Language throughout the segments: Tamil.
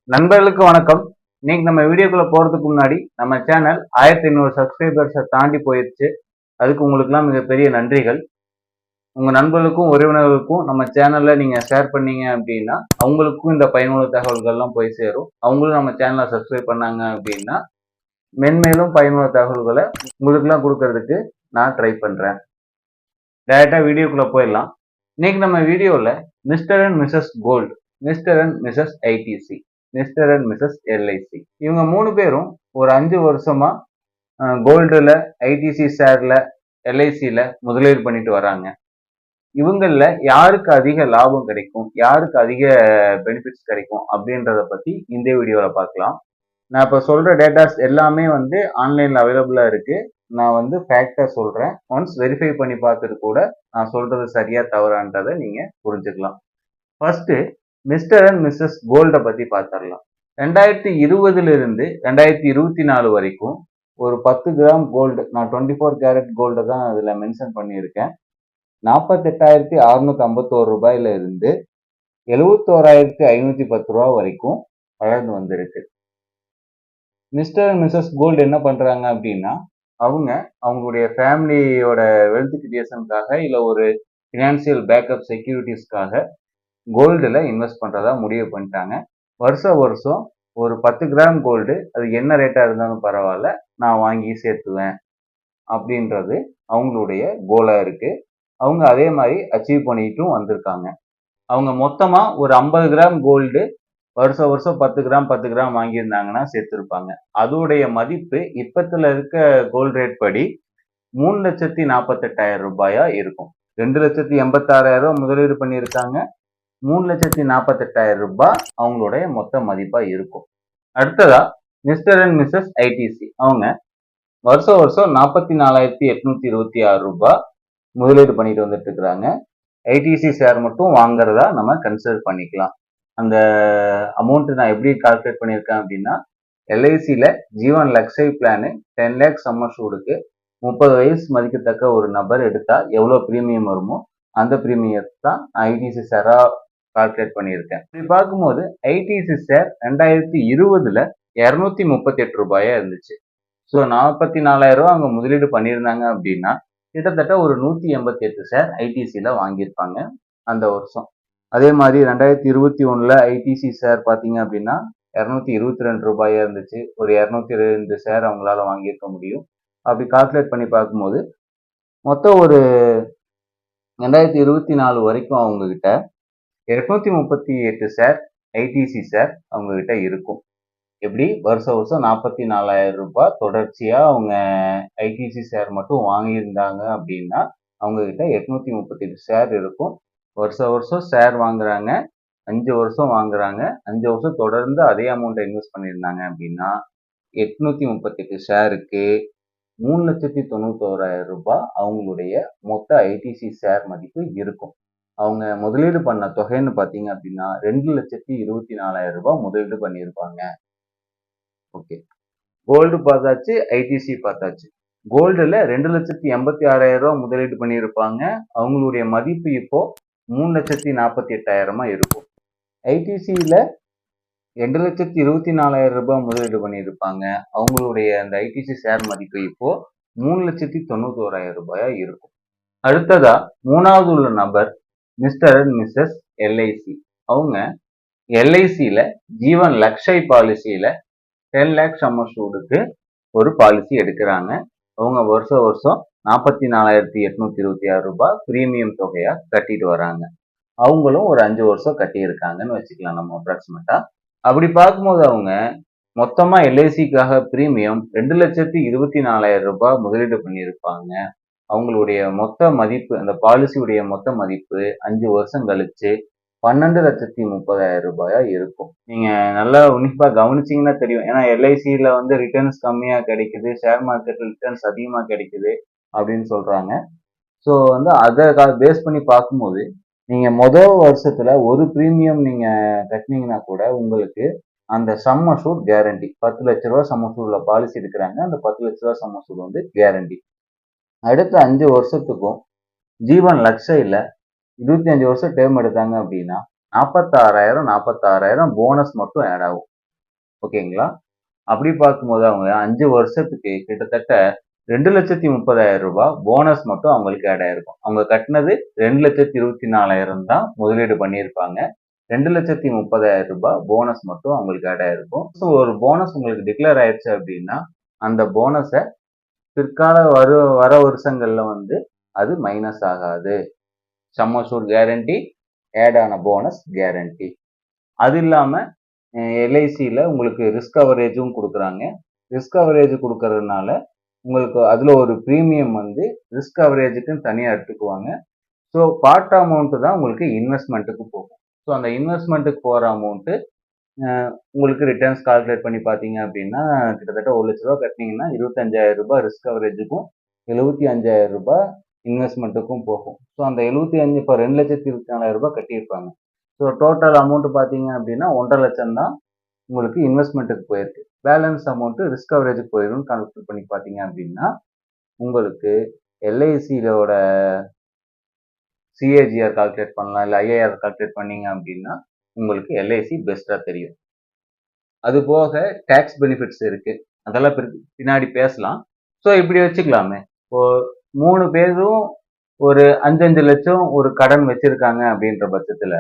நண்பர்களுக்கு வணக்கம். இன்னைக்கு நம்ம வீடியோக்குள்ள போறதுக்கு முன்னாடி நம்ம சேனல் 1500 சப்ஸ்கிரைபர்ஸை தாண்டி போயிருச்சு. அதுக்கு உங்களுக்குலாம் மிகப்பெரிய நன்றிகள். உங்க நண்பர்களுக்கும் உறவினர்களுக்கும் நம்ம சேனல்ல நீங்க ஷேர் பண்ணீங்க அப்படின்னா அவங்களுக்கும் இந்த பயனுள்ள தகவல்கள்லாம் போய் சேரும். அவங்களும் நம்ம சேனலை சப்ஸ்கிரைப் பண்ணாங்க அப்படின்னா மென்மேலும் பயனுள்ள தகவல்களை உங்களுக்குலாம் கொடுக்கறதுக்கு நான் ட்ரை பண்றேன். டைரக்டா வீடியோக்குள்ள போயிடலாம். இன்னைக்கு நம்ம வீடியோல mister and missus gold, mister and missus ITC, mister and missus LIC, இவங்க 3 பேரும் ஒரு 5 வருஷமா கோல்டுல, ஐடிசி ஷேர்ல, எல்ஐசில முதலீடு பண்ணிட்டு வராங்க. இவங்கள யாருக்கு அதிக லாபம் கிடைக்கும், யாருக்கு அதிக பெனிஃபிட்ஸ் கிடைக்கும் அப்படின்றத பத்தி இந்த வீடியோல பார்க்கலாம். நான் இப்ப சொல்ற டேட்டாஸ் எல்லாமே ஆன்லைன்ல அவைலபிளா இருக்கு. நான் ஃபேக்டா சொல்றேன். ஒன்ஸ் வெரிஃபை பண்ணி பார்த்துட்டு கூட நான் சொல்றது சரியா தவறான்றதை நீங்க புரிஞ்சுக்கலாம். ஃபர்ஸ்ட் மிஸ்டர் அண்ட் மிஸ்ஸஸ் கோல்ட பத்தி பார்த்துடலாம். 2020 இருந்து 2024 வரைக்கும் ஒரு 10 கிராம் கோல்டு, நான் 24 கேரட் கோல்டு தான் அதுல மென்ஷன் பண்ணியிருக்கேன், 48,651 ரூபாயில இருந்து 71,510 ரூபா வரைக்கும் வளர்ந்து வந்திருக்கு. மிஸ்டர் அண்ட் மிஸ்ஸஸ் கோல்டு என்ன பண்றாங்க அப்படின்னா, அவங்களுடைய ஃபேமிலியோட வெல்த் கிரியேஷனுக்காக இல்ல ஒரு ஃபினான்சியல் பேக்கப் செக்யூரிட்டிஸ்க்காக கோல்டுல இன்வெஸ்ட் பண்றதா முடிவு பண்ணிட்டாங்க. வருஷம் ஒரு 10 கிராம் கோல்டு, அது என்ன ரேட்டா இருந்தாலும் பரவாயில்ல, நான் வாங்கி சேர்த்துவேன் அப்படின்றது அவங்களுடைய கோலா இருக்கு. அவங்க அதே மாதிரி அச்சீவ் பண்ணிட்டும் வந்திருக்காங்க. அவங்க மொத்தமா ஒரு 50 கிராம் கோல்டு வருஷம் 10 கிராம் வாங்கியிருந்தாங்கன்னா சேர்த்திருப்பாங்க. அதோடைய மதிப்பு இப்பத்துல இருக்க கோல்டு ரேட் படி 3,48,000 ரூபாயா இருக்கும். 2,86,000 முதலீடு பண்ணியிருக்காங்க. 3,48,000 ரூபாய் அவங்களுடைய மொத்த மதிப்பா இருக்கும். அடுத்ததா மிஸ்டர் அண்ட் மிஸ்ஸஸ் ஐடிசி, அவங்க வருஷம் 44,826 ரூபாய் முதலீடு பண்ணிட்டு வந்துட்டு இருக்கிறாங்க. ஐடிசி ஷேர் மட்டும் வாங்குறதா நம்ம கன்சிடர் பண்ணிக்கலாம். அந்த அமௌண்ட் நான் எப்படி கால்குலேட் பண்ணியிருக்கேன் அப்படின்னா, எல்ஐசியில ஜீவன் லக்ஸரி பிளானு 10 லேக் சம்மர்ஷூடுக்கு 30 வயசு மதிக்கத்தக்க ஒரு நபர் எடுத்தா எவ்வளவு பிரீமியம் வருமோ அந்த பிரீமியத்தை தான் ஐடிசி ஷேரா கால்குலேட் பண்ணியிருக்கேன். இப்படி பார்க்கும்போது ஐடிசி ஷேர் 2020ல 238 ரூபாயா இருந்துச்சு. ஸோ 44,000 ரூபாய் அவங்க முதலீடு பண்ணியிருந்தாங்க அப்படின்னா கிட்டத்தட்ட ஒரு 188 ஷேர் ஐடிசியில வாங்கியிருப்பாங்க அந்த வருஷம். அதே மாதிரி 2021ல ஐடிசி ஷேர் பார்த்தீங்க அப்படின்னா 222 ரூபாயா இருந்துச்சு. ஒரு 202 ஷேர் அவங்களால வாங்கியிருக்க முடியும். அப்படி கால்குலேட் பண்ணி பார்க்கும்போது மொத்தம் ஒரு 2024 வரைக்கும் அவங்க கிட்ட 838 ஷேர் ஐடிசி ஷேர் அவங்க கிட்ட இருக்கும். எப்படி வருஷம் 44,000 ரூபாய் தொடர்ச்சியா அவங்க ஐடிசி ஷேர் மட்டும் வாங்கியிருந்தாங்க அப்படின்னா அவங்க கிட்ட 838 ஷேர் இருக்கும். வருஷம் ஷேர் வாங்குறாங்க, 5 வருஷம் வாங்குறாங்க, 5 வருஷம் தொடர்ந்து அதே அமௌண்ட்டை இன்வெஸ்ட் பண்ணியிருந்தாங்க அப்படின்னா 838 ஷேருக்கு 3,91,000 ரூபாய் அவங்களுடைய மொத்த ஐடிசி ஷேர் மதிப்பு இருக்கும். அவங்க முதலீடு பண்ண தொகைன்னு பார்த்தீங்க அப்படின்னா 2,24,000 ரூபாய் முதலீடு பண்ணியிருப்பாங்க. ஓகே, கோல்டு பார்த்தாச்சு, ஐடிசி பார்த்தாச்சு. கோல்டுல 2,86,000 ரூபாய் முதலீடு பண்ணியிருப்பாங்க. அவங்களுடைய மதிப்பு இப்போ 3,48,000 இருக்கும். ஐடிசியில 2,24,000 ரூபாய் முதலீடு பண்ணியிருப்பாங்க. அவங்களுடைய அந்த ஐடிசி ஷேர் மதிப்பு இப்போ 3,91,000 ரூபாயா இருக்கும். அடுத்ததா மூணாவது உள்ள நபர் மிஸ்டர் அண்ட் மிஸ்ஸஸ் எல்ஐசி. அவங்க எல்ஐசியில ஜீவன் லக்ஷய் பாலிசியில 10 லேக் சம்மர்ஷூடுக்கு ஒரு பாலிசி எடுக்கிறாங்க. அவங்க வருஷம் 44,826 ரூபாய் பிரீமியம் தொகையா கட்டிட்டு வராங்க. அவங்களும் ஒரு 5 வருஷம் கட்டி இருக்காங்கன்னு வச்சுக்கலாம் நம்ம அப்ராக்சிமேட்டா. அப்படி பார்க்கும்போது அவங்க மொத்தமா எல்ஐசிக்காக பிரீமியம் 2,24,000 ரூபாய் முதலீடு பண்ணியிருப்பாங்க. அவங்களுடைய மொத்த மதிப்பு, அந்த பாலிசியுடைய மொத்த மதிப்பு 5 வருஷம் கழிச்சு 12,30,000 ரூபாயா இருக்கும். நீங்க நல்லா உன்னிப்பா கவனிச்சீங்கன்னா தெரியும். ஏன்னா எல்ஐசியில ரிட்டர்ன்ஸ் கம்மியா கிடைக்குது, ஷேர் மார்க்கெட்ல ரிட்டர்ன்ஸ் அதிகமா கிடைக்குது அப்படின்னு சொல்றாங்க. ஸோ அதை பேஸ் பண்ணி பார்க்கும்போது நீங்க முதல் வருஷத்துல ஒரு பிரீமியம் நீங்க கட்டினீங்கன்னா கூட உங்களுக்கு அந்த சம் அஷூர்ட் கேரண்டி 10 லட்ச ரூபாய் சம் அஷூர்ட்ல பாலிசி எடுக்கிறாங்க. அந்த 10 லட்ச ரூபாய் சம் அஷூர்ட் கேரண்டி. அடுத்த 5 வருஷத்துக்கும் ஜீவன் லக்ஷயில 25 வருஷம் டேர்ம் எடுத்தாங்க அப்படின்னா 46,000 போனஸ் மட்டும் ஆட் ஆகும். ஓகேங்களா? அப்படி பார்க்கும்போது அவங்க 5 வருஷத்துக்கு கிட்டத்தட்ட 2,30,000 போனஸ் மட்டும் அவங்களுக்கு ஆட் ஆயிருக்கும். அவங்க கட்டினது 2,24,000 தான் முதலீடு பண்ணியிருப்பாங்க. 2,30,000 போனஸ் மட்டும் அவங்களுக்கு ஆட் ஆயிருக்கும். ஸோ ஒரு போனஸ் உங்களுக்கு டிக்ளேர் ஆயிடுச்சு அப்படின்னா, அந்த போனஸ பிற்கால வர வருஷங்கள்ல அது மைனஸ் ஆகாது. சம் அஷ்யூர்ட் கேரண்டி, ஆட் ஆன போனஸ் கேரண்டி. அது இல்லாம எல்ஐசியில உங்களுக்கு ரிஸ்க் கவரேஜும் குடுக்குறாங்க. ரிஸ்க் கவரேஜ் குடுக்கறதுனால, உங்களுக்கு அதுல ஒரு பிரீமியம் ரிஸ்க் கவரேஜுக்குன்னு தனியா எடுத்துக்குவாங்க. ஸோ பார்ட் அமௌண்ட் தான் உங்களுக்கு இன்வெஸ்ட்மென்ட்டுக்கு போகும். ஸோ அந்த இன்வெஸ்ட்மென்ட்டுக்கு போற அமௌண்ட் உங்களுக்கு ரிட்டர்ன்ஸ் கால்குலேட் பண்ணி பார்த்தீங்க அப்படின்னா, கிட்டத்தட்ட ரூ. 1,00,000 கட்டுனீங்கன்னா, ரூ. 25,000 ரிஸ்க் கவரேஜுக்கும், ரூ. 75,000 இன்வெஸ்ட்மென்ட்டுக்கும் போகும். ஸோ அந்த 75 இப்ப ரூ. 2,24,000 கட்டியிருப்பாங்க. ஸோ டோட்டல் அமௌண்ட் பார்த்தீங்க அப்படின்னா, 1,50,000 தான் உங்களுக்கு இன்வெஸ்ட்மென்ட்டுக்கு போயிருக்கு. பேலன்ஸ் அமௌண்ட் ரிஸ்க் கவரேஜுக்கு போயிரும்னு கால்குலேட் பண்ணி பார்த்தீங்க அப்படின்னா, உங்களுக்கு எல்ஐசியோட சிஏஜிஆர் கால்குலேட் பண்ணலாம். இல்ல ஐஏஆர் கால்குலேட் பண்ணீங்க அப்படின்னா, உங்களுக்கு எல்ஐசி பெஸ்ட்டா தெரியும். அது போக டாக்ஸ் பெனிஃபிட்ஸ் இருக்கு. அதெல்லாம் பின்னாடி பேசலாம். ஸோ இப்படி வச்சுக்கலாமே. இப்போ 3 பேரும் ஒரு 5, 5 லட்சம் ஒரு கடன் வச்சிருக்காங்க அப்படின்ற பட்சத்துல,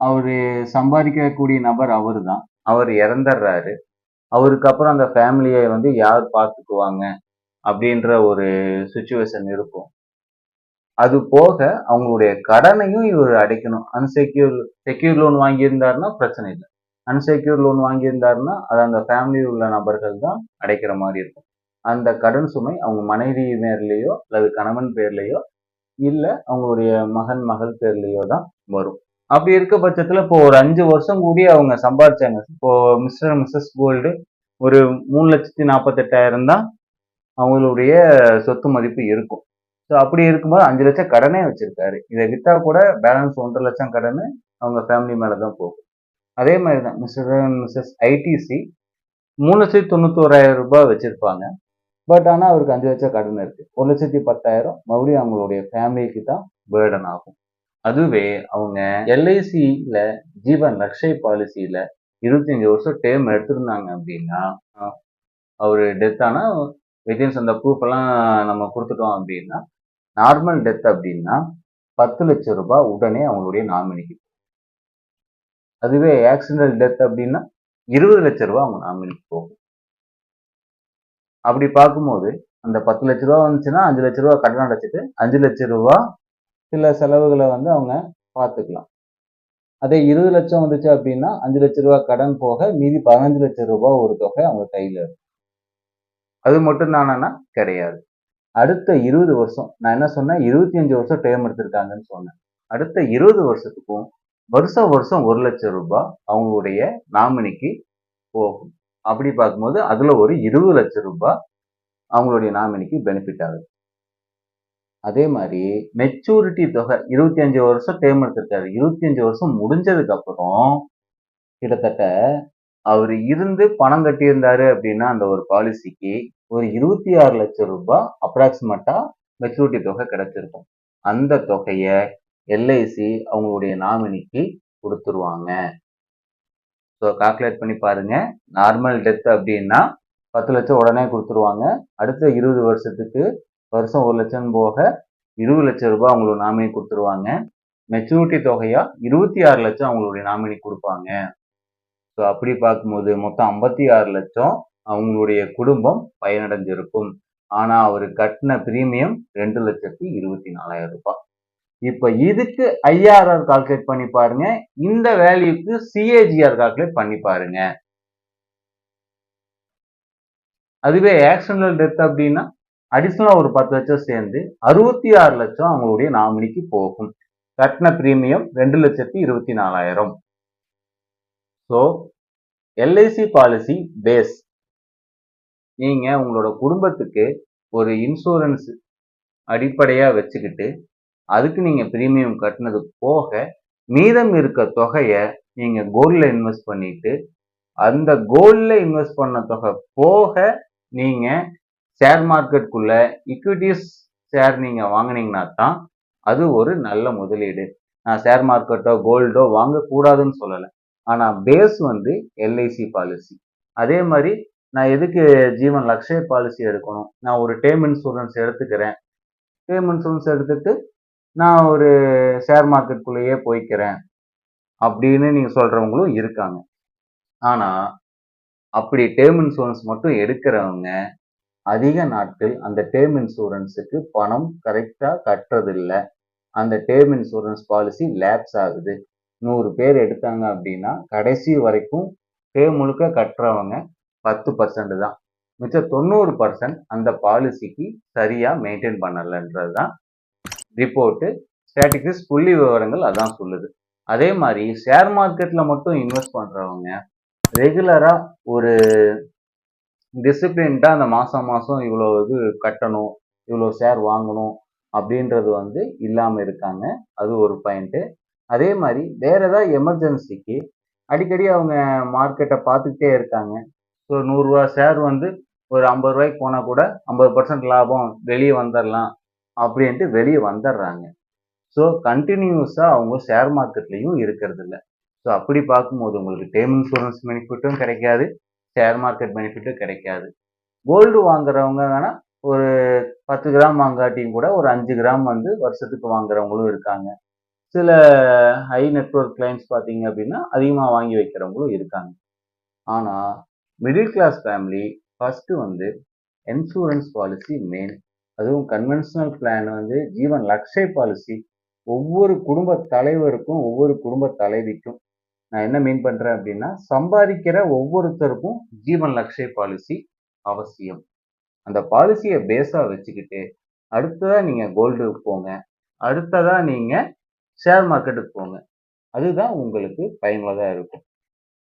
அவரு சம்பாதிக்கக்கூடிய நபர் அவருதான். அவர் இறந்துடுறாரு. அவருக்கு அப்புறம் அந்த ஃபேமிலிய யார் பார்த்துக்குவாங்க? அப்படின்ற ஒரு சிச்சுவேஷன் இருக்கும். அது போக அவங்களுடைய கடனையும் இவர் அடைக்கணும். செக்யூர் லோன் வாங்கியிருந்தாருன்னா பிரச்சனை இல்ல. அன்செக்யூர் லோன் வாங்கியிருந்தாருன்னா, அது அந்த ஃபேமிலியில் உள்ள நபர்கள் தான் அடைக்கிற மாரி இருக்கும். அந்த கடன் சுமை அவங்க மனைவி பேர்லயோ அல்லது கணவன் பேர்லயோ, இல்ல அவங்களுடைய மகன், மகள் பேர்லயோ தான் வரும். அப்படி இருக்க பட்சத்துல இப்போ ஒரு 5 வருஷம் கூடி அவங்க சம்பாரிச்சாங்க. இப்போ மிஸ்டர் அண்ட் மிஸஸ் கோல்டு ஒரு 3,48,000 தான் அவங்களுடைய சொத்து மதிப்பு இருக்கும். ஸோ அப்படி இருக்கும்போது 5 லட்சம் கடனே வச்சிருக்காரு. இதை வித்தா கூட பேலன்ஸ் 1,50,000 லட்சம் கடனு அவங்க ஃபேமிலி மேல தான் போகும். அதே மாதிரி தான் மிஸ்டர் அண்ட் மிஸஸ் ஐடிசி ரூ. 3,91,000 வச்சிருப்பாங்க. பட் ஆனா அவருக்கு 5 லட்சம் கடன் இருக்கு. 1,10,000 மறுபடியும் அவங்களுடைய ஃபேமிலிக்கு தான் பேர்டன் ஆகும். அதுவே அவங்க எல்ஐசியில ஜீவன் ரக்ஷை பாலிசியில 25 வருஷம் டேர்ம் எடுத்திருந்தாங்க அப்படின்னா, அவரு டெத் ஆனா வித்தின்ஸ் அந்த ப்ரூஃப் எல்லாம் நம்ம கொடுத்துட்டோம் அப்படின்னா, நார்மல் டெத் அப்படின்னா 10 லட்சம் ரூபாய் உடனே அவங்களுடைய நாமினிக்கு. அதுவே ஆக்சிடென்டல் டெத் அப்படின்னா 20 லட்சம் ரூபாய் அவங்க நாமினிக்கு போகும். அப்படி பார்க்கும்போது அந்த 10 லட்ச ரூபா வந்துச்சுன்னா 5 லட்ச ரூபா கடன் அடைச்சிட்டு 5 லட்ச ரூபா சில செலவுகளை அவங்க பார்த்துக்கலாம். அதே 20 லட்சம் வந்துச்சு அப்படின்னா 5 லட்ச ரூபா கடன் போக மீதி 15 லட்சம் ரூபாய் ஒரு தொகை அவங்க கையில இருக்கும். அது மட்டும் தானா? கிடையாது. அடுத்த 20 வருஷம் நான் என்ன சொன்னேன், 25 வருஷம் டேர்ம் எடுத்திருக்காங்கன்னு சொன்னேன். அடுத்த 20 வருஷத்துக்கும் வருஷம் வருஷம் 1 லட்சம் ரூபாய் அவங்களுடைய நாமினிக்கு போகும். அப்படி பார்க்கும்போது அதுல ஒரு 20 லட்சம் ரூபாய் அவங்களுடைய நாமினிக்கு பெனிஃபிட் ஆகுது. அதே மாதிரி மெச்சூரிட்டி தொகை 25 வருஷம் டேர்ம் எடுத்திருக்காரு. 25 வருஷம் முடிஞ்சதுக்கு அப்புறம் கிட்டத்தட்ட அவர் இருந்து பணம் கட்டியிருந்தாரு அப்படின்னா அந்த ஒரு பாலிசிக்கு ஒரு 26 லட்சம் ரூபாய் அப்ராக்சிமேட்டா மெச்சூரிட்டி தொகை கிடைச்சிருக்கும். அந்த தொகைய எல்ஐசி அவங்களுடைய நாமினிக்கு கொடுத்துருவாங்க. ஸோ கால்குலேட் பண்ணி பாருங்க. நார்மல் டெத் அப்படின்னா 10 லட்சம் உடனே கொடுத்துருவாங்க. அடுத்த 20 வருஷத்துக்கு வருஷம் 1 லட்சம் போக 20 லட்சம் ரூபாய் அவங்களோட நாமினி கொடுத்துருவாங்க. மெச்சூரிட்டி தொகையா 26 லட்சம் அவங்களுடைய நாமினி கொடுப்பாங்க. ஸோ அப்படி பார்க்கும்போது மொத்தம் 56 லட்சம் அவங்களுடைய குடும்பம் பயனடைஞ்சிருக்கும். ஆனா அவரு கட்டின பிரீமியம் 2,24,000 ரூபாய். இப்ப இதுக்கு ஐஆர்ஆர் கால்குலேட் பண்ணி பாருங்க. இந்த வேல்யூக்கு சிஏஜிஆர் கால்குலேட் பண்ணி பாருங்க. அதுவே ஆக்சிடென்டல் டெத் அப்படின்னா அடிஷனலா ஒரு 10 லட்சம் சேர்ந்து 66 லட்சம் அவங்களுடைய நாமினிக்கு போகும். கட்டின premium 2,24,000. So LIC policy base நீங்க உங்களோட குடும்பத்துக்கு ஒரு இன்சூரன்ஸ் அடிப்படையா வச்சுக்கிட்டு அதுக்கு நீங்க பிரீமியம் கட்டினது போக மீதம் இருக்க தொகையை நீங்க கோல்ட்ல இன்வெஸ்ட் பண்ணிட்டு அந்த கோல்ட்ல இன்வெஸ்ட் பண்ண தொகை போக நீங்க ஷேர் மார்க்கெட்டுக்குள்ள ஈக்விட்டிஸ் ஷேர் நீங்க வாங்கினீங்கன்னா தான் அது ஒரு நல்ல முதலீடு. நான் ஷேர் மார்க்கெட்டோ கோல்டோ வாங்கக்கூடாதுன்னு சொல்லலை. ஆனா பேஸ் வந்து எல்ஐசி பாலிசி. அதே மாதிரி நான் எதுக்கு ஜீவன் லக்ஷய பாலிசி எடுக்கணும்? நான் ஒரு டேர்ம் இன்சூரன்ஸ் எடுத்துக்கிறேன். டேர்ம் இன்சூரன்ஸ் எடுத்துட்டு நான் ஒரு ஷேர் மார்க்கெட்டுக்குள்ளேயே போய்க்கிறேன் அப்படின்னு நீங்க சொல்றவங்களும் இருக்காங்க. ஆனா அப்படி டேர்ம் இன்சூரன்ஸ் மட்டும் எடுக்கிறவங்க அதிக நாட்கள் அந்த டேர்ம் இன்சூரன்ஸுக்கு பணம் கரெக்டா கட்டுறதில்ல. அந்த டேர்ம் இன்சூரன்ஸ் பாலிசி லேப்ஸ் ஆகுது. 100 பேர் எடுத்தாங்க அப்படின்னா கடைசி வரைக்கும் டேர்ம் முழுக்க கட்டுறவங்க 10% தான். மிச்சம் 90% அந்த பாலிசிக்கு சரியா மெயின்டைன் பண்ணலன்றது தான் ரிப்போர்ட்டு. ஸ்டாட்டிஸ்டிக்ஸ் புள்ளி விவரங்கள் அதான் சொல்லுது. அதே மாதிரி ஷேர் மார்க்கெட்ல மட்டும் இன்வெஸ்ட் பண்றவங்க ரெகுலரா ஒரு டிசிப்ளின்டா அந்த மாசம் மாசம் இவ்வளோ இது கட்டணும், இவ்வளோ ஷேர் வாங்கணும் அப்படின்றது வந்து இல்லாம இருக்காங்க. அது ஒரு பாயிண்ட்டு. அதே மாதிரி வேற ஏதாவது எமர்ஜென்சிக்கு அடிக்கடி அவங்க மார்க்கெட்டை பார்த்துக்கிட்டே இருக்காங்க. ஸோ ரூ. 100 ஷேர் வந்து ஒரு ரூ. 50 போனா கூட 50% லாபம் வெளியே வந்துடலாம் அப்படின்ட்டு வெளியே வந்துடுறாங்க. ஸோ கண்டினியூஸா அவங்க ஷேர் மார்க்கெட்லயும் இருக்கிறது இல்ல. ஸோ அப்படி பார்க்கும்போது உங்களுக்கு டேர்ம் இன்சூரன்ஸ் பெனிஃபிட்டும் கிடைக்காது, ஷேர் மார்க்கெட் பெனிஃபிட்டும் கிடைக்காது. கோல்டு வாங்குறவங்க வேணா ஒரு 10 கிராம் வாங்காட்டியும் கூட ஒரு 5 கிராம் வந்து வருஷத்துக்கு வாங்குறவங்களும் இருக்காங்க. சில ஹை நெட்வொர்க் கிளைண்ட்ஸ் பார்த்தீங்க அப்படின்னா அதிகமாக வாங்கி வைக்கிறவங்களும் இருக்காங்க. ஆனா மிடில் கிளாஸ் ஃபேமிலி ஃபர்ஸ்ட் வந்து இன்சூரன்ஸ் பாலிசி மெயின். அதுவும் கன்வென்ஷனல் பிளான் வந்து ஜீவன் லக்ஷய் பாலிசி ஒவ்வொரு குடும்ப தலைவருக்கும் ஒவ்வொரு குடும்ப தலைவிக்கும் நான் என்ன மீன் பண்றேன் அப்படின்னா சம்பாதிக்கிற ஒவ்வொருத்தருக்கும் ஜீவன் லக்ஷய் பாலிசி அவசியம். அந்த பாலிசியை பேஸா வச்சுக்கிட்டு அடுத்ததா நீங்க கோல்டுக்கு போங்க, அடுத்ததா நீங்க ஷேர் மார்க்கெட்டுக்கு போங்க. அதுதான் உங்களுக்கு பயனுள்ளதா இருக்கும்.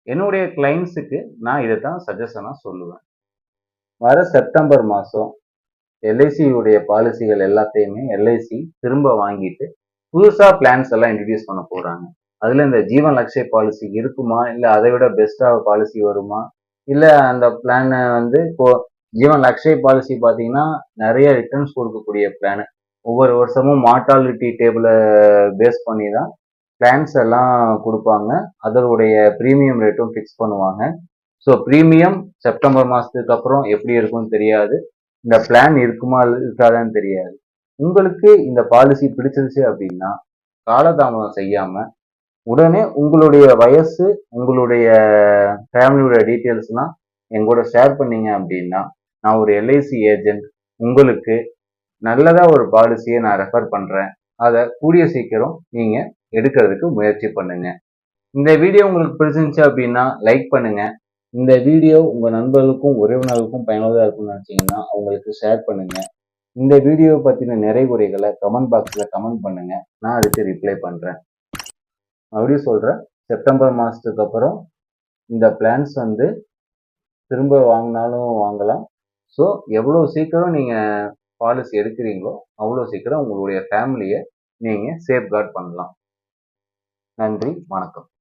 என்னுடைய கிளைண்ட்ஸுக்கு நான் இதை தான் சஜஷனா சொல்லுவேன். வர செப்டம்பர் மாசம் எல்ஐசி உடைய பாலிசிகள் எல்லாத்தையுமே எல்ஐசி திரும்ப வாங்கிட்டு புதுசா பிளான்ஸ் எல்லாம் இன்ட்ரடியூஸ் பண்ண போறாங்க. அதுல இந்த ஜீவன் லக்ஷய் பாலிசி இருக்குமா, இல்ல அதை விட பெஸ்டா பாலிசி வருமா, இல்ல அந்த பிளான் வந்து இப்போ ஜீவன் லக்ஷய் பாலிசி பாத்தீங்கன்னா நிறைய ரிட்டர்ன்ஸ் கொடுக்கக்கூடிய பிளான். ஒவ்வொரு வருஷமும் மார்டாலிட்டி டேபிளை பேஸ் பண்ணி தான் பிளான்ஸ் எல்லாம் கொடுப்பாங்க. அதனுடைய ப்ரீமியம் ரேட்டும் ஃபிக்ஸ் பண்ணுவாங்க. ஸோ ப்ரீமியம் செப்டம்பர் மாசத்துக்கு அப்புறம் எப்படி இருக்கும்னு தெரியாது. இந்த பிளான் இருக்குமா இருக்காதான்னு தெரியாது. உங்களுக்கு இந்த பாலிசி பிடிச்சிருச்சு அப்படின்னா காலதாமதம் செய்யாம உடனே உங்களுடைய வயசு, உங்களுடைய ஃபேமிலியோட டீட்டெயில்ஸ்லாம் எங்கூட ஷேர் பண்ணீங்க அப்படின்னா நான் ஒரு எல்ஐசி ஏஜென்ட் உங்களுக்கு நல்லதா ஒரு பாலிசியை நான் ரெஃபர் பண்றேன். அதை கூடிய சீக்கிரம் நீங்க எடுக்கிறதுக்கு முயற்சி பண்ணுங்க. இந்த வீடியோ உங்களுக்கு பிடிச்சிருந்துச்சு அப்படின்னா லைக் பண்ணுங்க. இந்த வீடியோ உங்க நண்பர்களுக்கும் உறவினர்களுக்கும் பயனுள்ளதா இருக்கும்னு நினைச்சீங்கன்னா அவங்களுக்கு ஷேர் பண்ணுங்க. இந்த வீடியோ பத்தின நிறைகுறைகளை கமெண்ட் பாக்ஸ்ல கமெண்ட் பண்ணுங்க. நான் அதுக்கு ரிப்ளை பண்றேன். மறுபடியும் சொல்றேன், செப்டம்பர் மாசத்துக்கு அப்புறம் இந்த பிளான்ஸ் வந்து திரும்ப வாங்கினாலும் வாங்கலாம். ஸோ எவ்வளோ சீக்கிரம் நீங்க பாலிசி எடுக்கிறீங்களோ அவ்வளோ சீக்கிரம் உங்களுடைய ஃபேமிலியை நீங்க சேஃப்கார்ட் பண்ணலாம். நன்றி, வணக்கம்.